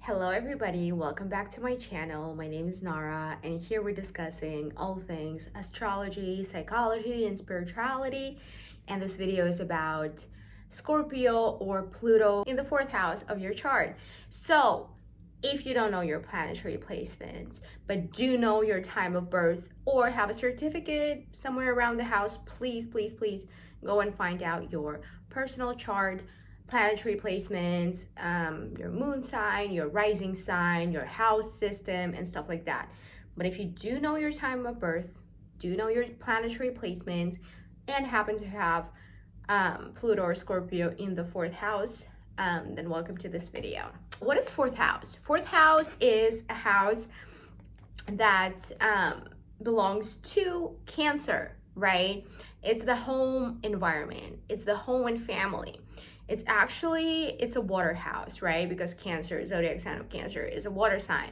Hello everybody, welcome back to my channel. My name is Nara and here we're discussing all things astrology, psychology, and spirituality. And this video is about Scorpio or Pluto in the fourth house of your chart. So if you don't know your planetary placements, but do know your time of birth or have a certificate somewhere around the house, please go and find out your personal chart, planetary placements, your moon sign, your rising sign, your house system, and stuff like that. But if you do know your time of birth, do know your planetary placements, and happen to have Pluto or Scorpio in the fourth house, then welcome to this video. What is fourth house? Fourth house is a house that belongs to Cancer, right? It's the home environment. It's the home and family. It's a water house, right? Because Cancer, zodiac sign of Cancer, is a water sign.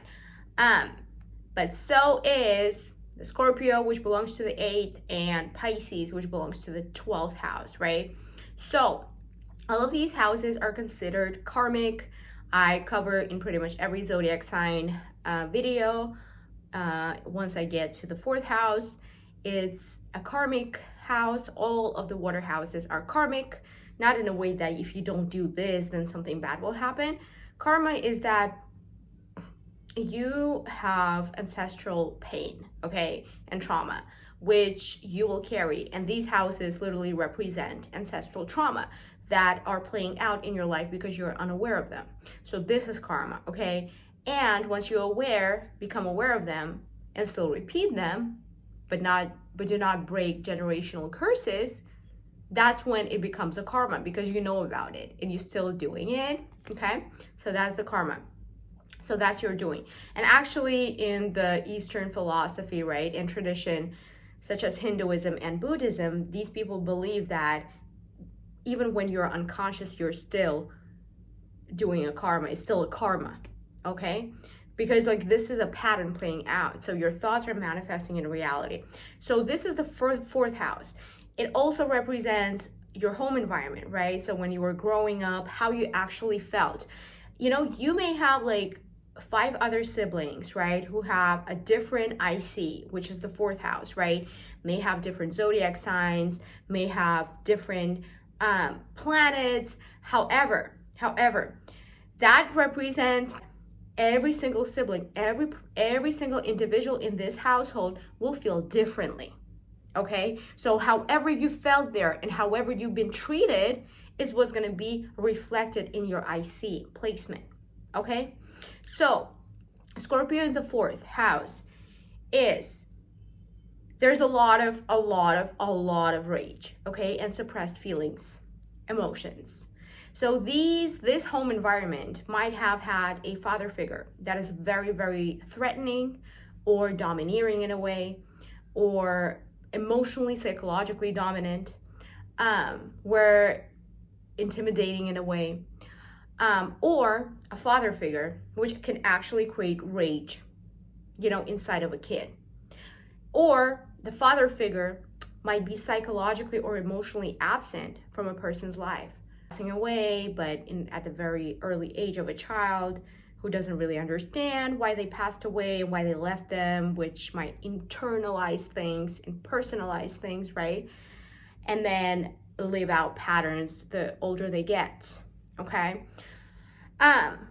But so is the Scorpio, which belongs to the 8th, and Pisces, which belongs to the 12th house, right? So all of these houses are considered karmic. I cover in pretty much every zodiac sign video. Once I get to the fourth house, it's a karmic house. All of the water houses are karmic. Not in a way that if you don't do this, then something bad will happen. Karma is that you have ancestral pain, okay, and trauma, which you will carry. And these houses literally represent ancestral trauma that are playing out in your life because you're unaware of them. So this is karma, okay? And once you're become aware of them and still repeat them, but do not break generational curses, that's when it becomes a karma, because you know about it and you're still doing it, okay? So that's the karma. So that's your doing. And actually in the Eastern philosophy, right, and tradition, such as Hinduism and Buddhism, these people believe that even when you're unconscious, you're still doing a karma. It's still a karma, okay? Because like this is a pattern playing out. So your thoughts are manifesting in reality. So this is the fourth house. It also represents your home environment, right? So when you were growing up, how you actually felt. You know, you may have like 5 other siblings, right, who have a different IC, which is the fourth house, right? May have different zodiac signs, may have different planets. However, that represents every single sibling, every single individual in this household will feel differently. Okay, so however you felt there and however you've been treated is what's going to be reflected in your IC placement. Okay, so Scorpio in the fourth house there's a lot of rage, okay, and suppressed feelings, emotions. So this home environment might have had a father figure that is very, very threatening or domineering in a way, or emotionally, psychologically dominant, were intimidating in a way, or a father figure, which can actually create rage, you know, inside of a kid. Or the father figure might be psychologically or emotionally absent from a person's life, passing away, but at the very early age of a child, who doesn't really understand why they passed away and why they left them, which might internalize things and personalize things, right? And then live out patterns the older they get, okay?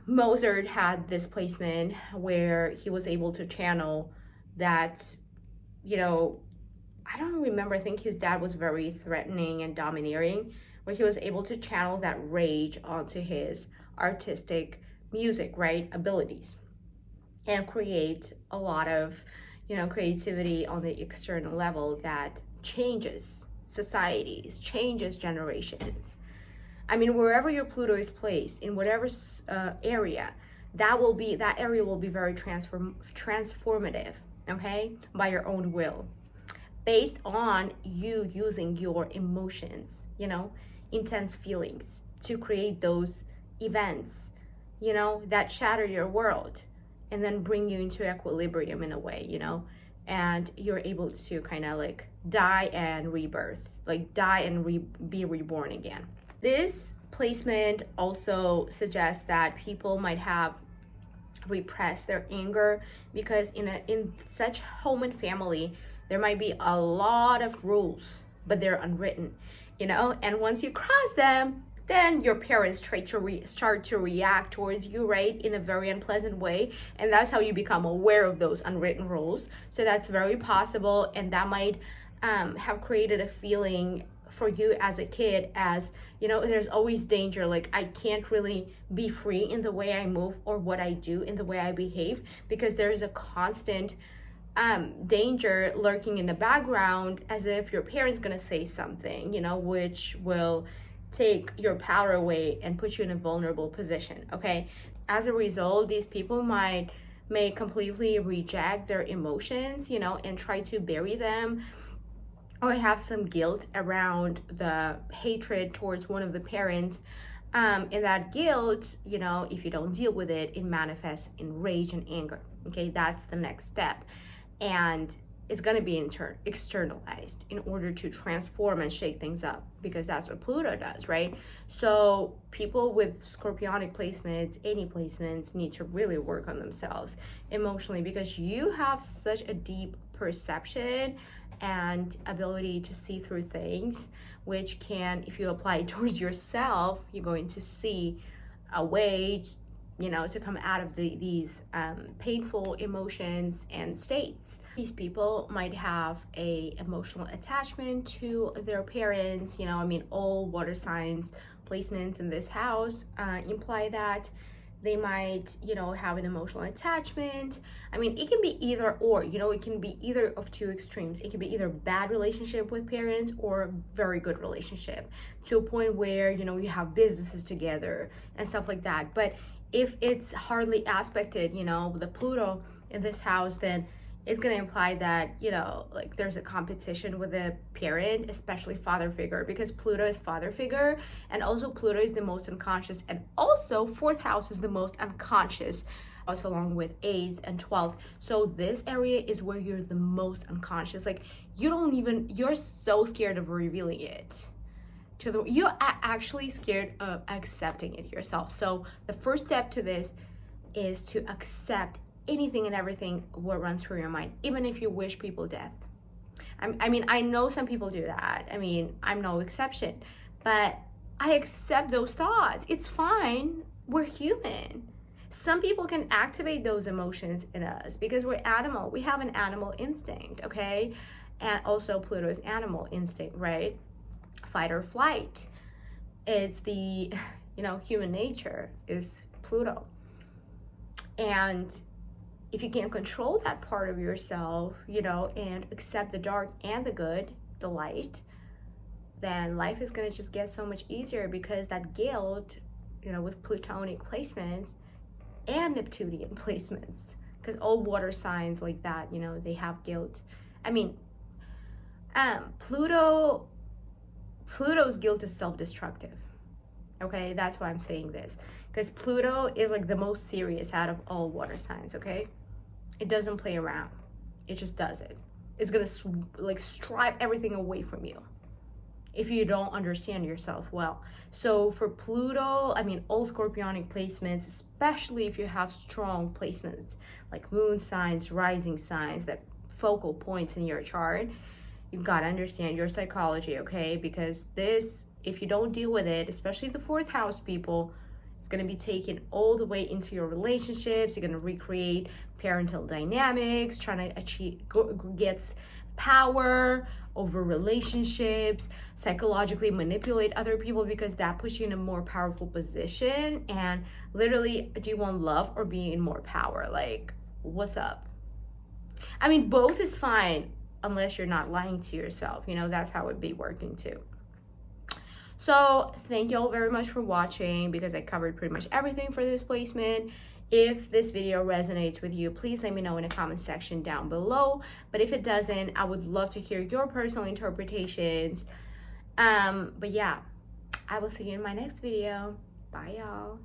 Mozart had this placement where he was able to channel that, you know, I don't remember, I think his dad was very threatening and domineering, where he was able to channel that rage onto his artistic music, right, abilities, and create a lot of, you know, creativity on the external level that changes societies, changes generations. I mean, wherever your Pluto is placed, in whatever area, that area will be very transformative, okay, by your own will, based on you using your emotions, you know, intense feelings to create those events, you know, that shatter your world and then bring you into equilibrium in a way, you know, and you're able to kind of like die and rebirth, like die and be reborn again. This placement also suggests that people might have repress their anger, because in such home and family there might be a lot of rules, but they're unwritten, and once you cross them, then your parents try to start to react towards you, right, in a very unpleasant way, and that's how you become aware of those unwritten rules. So that's very possible, and that might have created a feeling for you as a kid, as there's always danger, like I can't really be free in the way I move or what I do, in the way I behave, because there's a constant danger lurking in the background, as if your parents gonna say something, which will take your power away and put you in a vulnerable position. Okay, as a result, these people may completely reject their emotions, and try to bury them, or have some guilt around the hatred towards one of the parents. And that guilt, if you don't deal with it, it manifests in rage and anger. Okay, that's the next step. And it's going to be externalized in order to transform and shake things up, because that's what Pluto does, right? So people with Scorpionic placements, any placements, need to really work on themselves emotionally, because you have such a deep perception and ability to see through things, which can, if you apply it towards yourself, you're going to see a way to come out of these painful emotions and states. These people might have a emotional attachment to their parents. All water signs placements in this house imply that they might, have an emotional attachment. It can be either or, it can be either of two extremes. It can be either bad relationship with parents or very good relationship, to a point where, you have businesses together and stuff like that. But if it's hardly aspected, the Pluto in this house, then it's going to imply that, like there's a competition with a parent, especially father figure, because Pluto is father figure, and also Pluto is the most unconscious, and also 4th house is the most unconscious, also along with 8th and 12th. So this area is where you're the most unconscious. Like you're so scared of revealing it. You're actually scared of accepting it yourself. So the first step to this is to accept anything and everything what runs through your mind, even if you wish people death. I know some people do that. I'm no exception, but I accept those thoughts. It's fine. We're human. Some people can activate those emotions in us because we're animal. We have an animal instinct, okay? And also Pluto is animal instinct, right? Fight or flight. It's the, human nature is Pluto. And if you can't control that part of yourself, and accept the dark and the good, the light, then life is going to just get so much easier, because that guilt, with Plutonic placements and Neptunian placements, because all water signs like that, they have guilt. Pluto's guilt is self-destructive. Okay, that's why I'm saying this, because Pluto is like the most serious out of all water signs. Okay, it doesn't play around, it just does it. It's gonna stripe everything away from you if you don't understand yourself well. So for Pluto, all Scorpionic placements, especially if you have strong placements like moon signs, rising signs, that focal points in your chart, you've got to understand your psychology, okay? Because this, if you don't deal with it, especially the 4th house people, it's going to be taken all the way into your relationships. You're going to recreate parental dynamics, trying to get power over relationships, psychologically manipulate other people, because that puts you in a more powerful position. And literally, do you want love or be in more power? Like, what's up? Both is fine, unless you're not lying to yourself. That's how it'd be working too. So thank you all very much for watching, because I covered pretty much everything for this placement. If this video resonates with you, please let me know in the comment section down below. But if it doesn't, I would love to hear your personal interpretations. But yeah, I will see you in my next video. Bye, y'all.